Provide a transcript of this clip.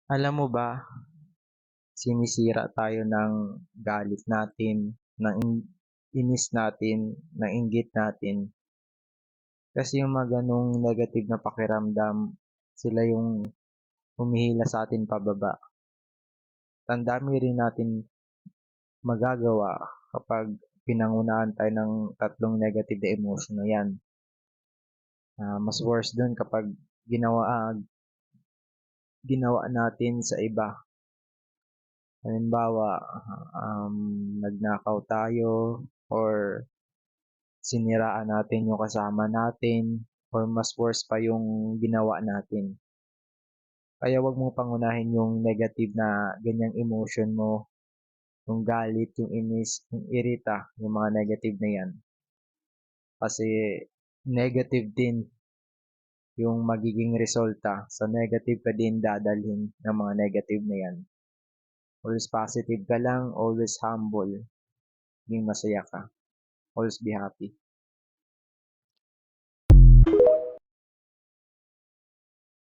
Alam mo ba, sinisira tayo ng galit natin, ng inis natin, ng inggit natin. Kasi yung mga ganong negative na pakiramdam, sila yung humihila sa atin pababa. Ang dami rin natin magagawa kapag pinangunahan tayo ng tatlong negative na emotion na yan. Mas worse dun kapag ginawa natin sa iba. Halimbawa, nagnakaw tayo or siniraan natin yung kasama natin or mas worse pa yung ginawa natin. Kaya wag mo pangunahin yung negative na ganyang emotion mo, yung galit, yung inis, yung irita, yung mga negative na yan. Kasi negative din yung magiging resulta. So negative ka din dadalhin ng mga negative na yan. Always positive ka lang, always humble, maging masaya ka. Always be happy.